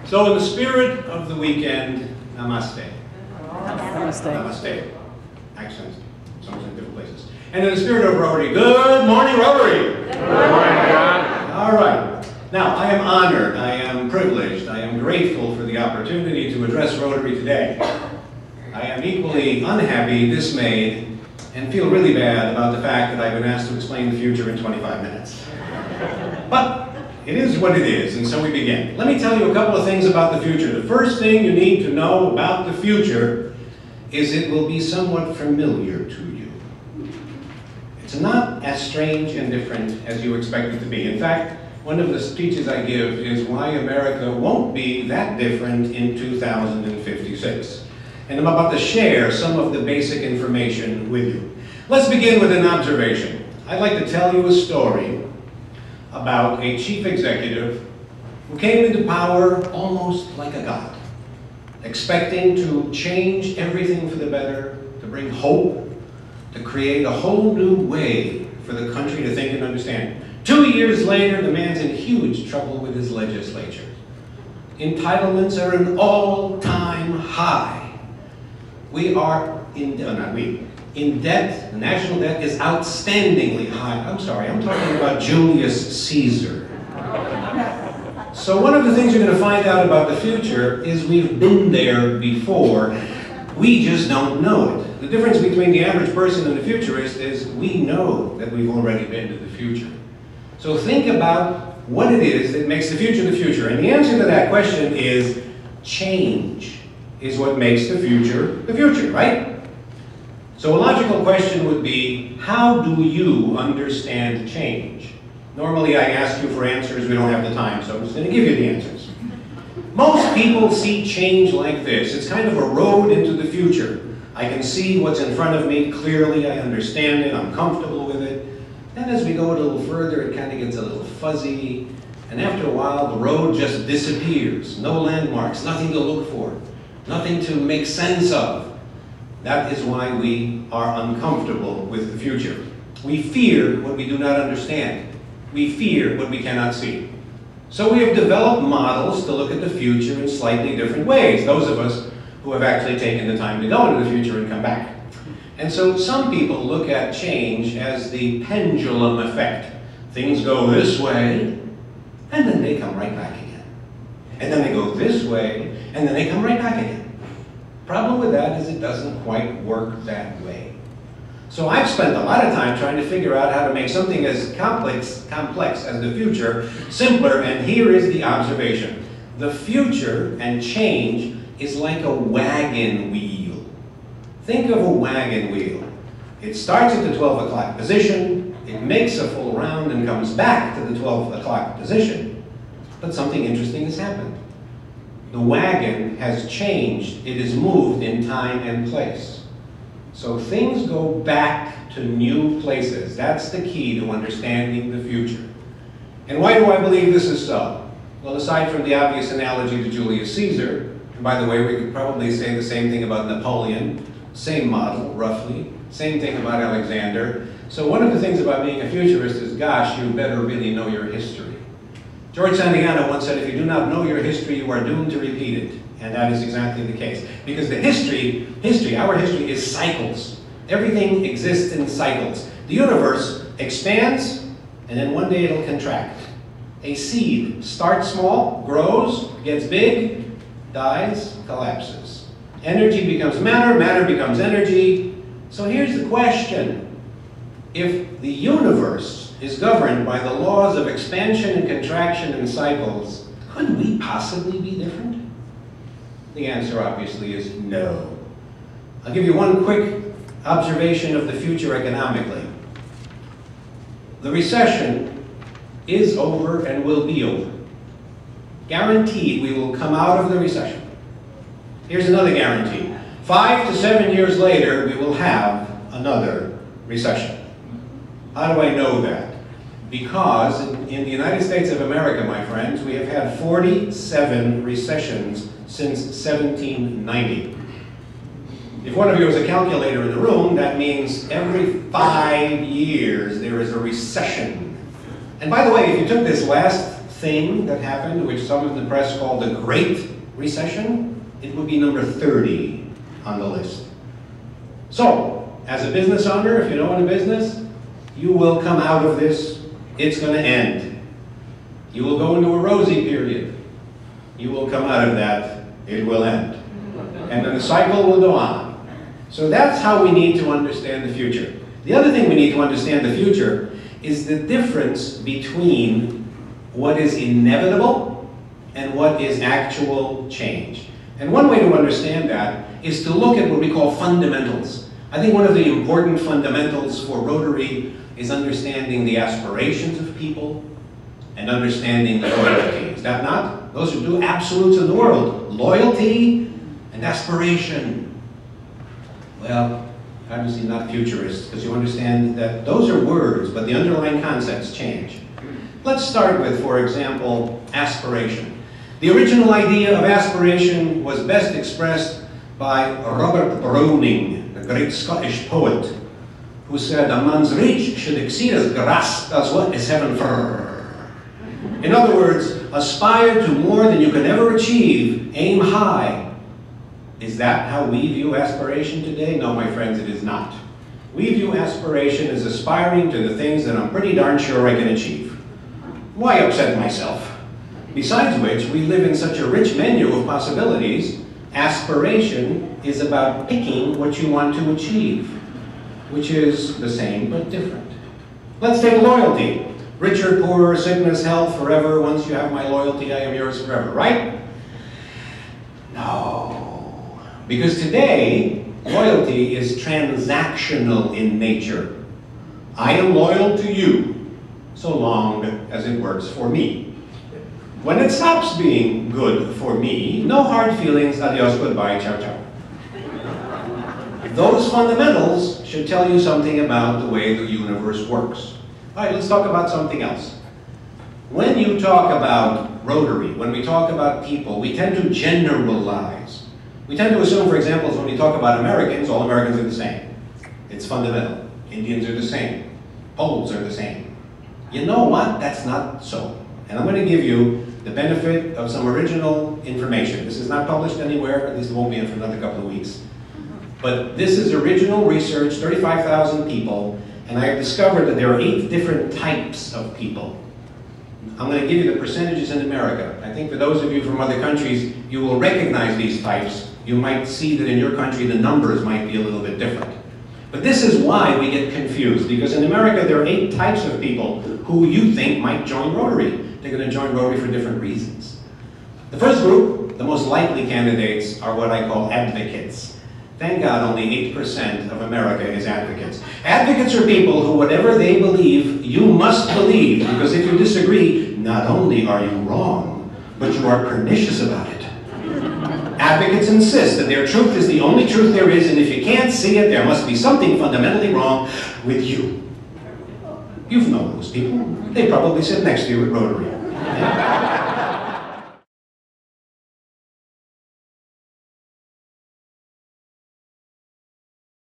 So in the spirit of the weekend, namaste. Namaste. Namaste. Accents. Some in different places. And in the spirit of Rotary, good morning, Rotary. Good morning, John. All right. Now, I am honored, I am privileged, I am grateful for the opportunity to address Rotary today. I am equally unhappy, dismayed, and feel really bad about the fact that I've been asked to explain the future in 25 minutes. But it is what it is, and so we begin. Let me tell you a couple of things about the future. The first thing you need to know about the future is it will be somewhat familiar to you. It's not as strange and different as you expect it to be. In fact, one of the speeches I give is why America won't be that different in 2056. And I'm about to share some of the basic information with you. Let's begin with an observation. I'd like to tell you a story about a chief executive who came into power almost like a god, expecting to change everything for the better, to bring hope, to create a whole new way for the country to think and understand. 2 years later, the man's in huge trouble with his legislature. Entitlements are an all-time high. We are in debt. The national debt is outstandingly high. I'm sorry, I'm talking about Julius Caesar. So one of the things you're going to find out about the future is we've been there before. We just don't know it. The difference between the average person and the futurist is we know that we've already been to the future. So think about what it is that makes the future. And the answer to that question is change is what makes the future, right? So a logical question would be, how do you understand change? Normally I ask you for answers, we don't have the time, so I'm just going to give you the answers. Most people see change like this. It's kind of a road into the future. I can see what's in front of me clearly, I understand it, I'm comfortable with it. Then as we go a little further, it kind of gets a little fuzzy, and after a while the road just disappears. No landmarks, nothing to look for, nothing to make sense of. That is why we are uncomfortable with the future. We fear what we do not understand. We fear what we cannot see. So we have developed models to look at the future in slightly different ways, those of us who have actually taken the time to go into the future and come back. And so some people look at change as the pendulum effect. Things go this way, and then they come right back again. And then they go this way, and then they come right back again. Problem with that is it doesn't quite work that way. So I've spent a lot of time trying to figure out how to make something as complex as the future simpler, and here is the observation. The future and change is like a wagon wheel. Think of a wagon wheel. It starts at the 12 o'clock position, it makes a full round and comes back to the 12 o'clock position, but something interesting has happened. The wagon has changed. It is moved in time and place. So things go back to new places. That's the key to understanding the future. And why do I believe this is so? Well, aside from the obvious analogy to Julius Caesar, and by the way, we could probably say the same thing about Napoleon, same model, roughly, same thing about Alexander. So one of the things about being a futurist is, gosh, you better really know your history. George Santayana once said, if you do not know your history, you are doomed to repeat it. And that is exactly the case. Because the our history is cycles. Everything exists in cycles. The universe expands, and then one day it'll contract. A seed starts small, grows, gets big, dies, collapses. Energy becomes matter, matter becomes energy. So here's the question. If the universe is governed by the laws of expansion and contraction and cycles, could we possibly be different? The answer obviously is no. I'll give you one quick observation of the future economically. The recession is over and will be over. Guaranteed we will come out of the recession. Here's another guarantee. 5 to 7 years later, we will have another recession. How do I know that? Because in the United States of America, my friends, we have had 47 recessions since 1790. If one of you has a calculator in the room, that means every 5 years there is a recession. And by the way, if you took this last thing that happened, which some in the press called the Great Recession, it would be number 30 on the list. So, as a business owner, if you know in a business, you will come out of this, it's going to end. You will go into a rosy period. You will come out of that, it will end. And then the cycle will go on. So that's how we need to understand the future. The other thing we need to understand the future is the difference between what is inevitable and what is actual change. And one way to understand that is to look at what we call fundamentals. I think one of the important fundamentals for Rotary is understanding the aspirations of people and understanding loyalty. Is that not? Those are two absolutes in the world. Loyalty and aspiration. Well, obviously not futurist, because you understand that those are words, but the underlying concepts change. Let's start with, for example, aspiration. The original idea of aspiration was best expressed by Robert Browning, the great Scottish poet, who said, "A man's reach should exceed his grasp as what is heaven for." In other words, aspire to more than you can ever achieve, aim high. Is that how we view aspiration today? No, my friends, it is not. We view aspiration as aspiring to the things that I'm pretty darn sure I can achieve. Why upset myself? Besides which, we live in such a rich menu of possibilities. Aspiration is about picking what you want to achieve, which is the same but different. Let's take loyalty. Richer, poorer, sickness, health, forever. Once you have my loyalty, I am yours forever, right? No. Because today, loyalty is transactional in nature. I am loyal to you, so long as it works for me. When it stops being good for me, no hard feelings, adios, goodbye, ciao, ciao. Those fundamentals should tell you something about the way the universe works. All right, let's talk about something else. When you talk about Rotary, when we talk about people, we tend to generalize. We tend to assume, for example, when we talk about Americans, all Americans are the same. It's fundamental. Indians are the same. Poles are the same. You know what? That's not so. And I'm going to give you the benefit of some original information. This is not published anywhere, at least it won't be for another couple of weeks. But this is original research, 35,000 people, and I have discovered that there are 8 different types of people. I'm going to give you the percentages in America. I think for those of you from other countries, you will recognize these types. You might see that in your country the numbers might be a little bit different. But this is why we get confused, because in America there are 8 types of people who you think might join Rotary. They're going to join Rotary for different reasons. The first group, the most likely candidates, are what I call advocates. Thank God only 8% of America is advocates. Advocates are people who, whatever they believe, you must believe, because if you disagree, not only are you wrong, but you are pernicious about it. Advocates insist that their truth is the only truth there is, and if you can't see it, there must be something fundamentally wrong with you. You've known those people. They probably sit next to you at Rotary.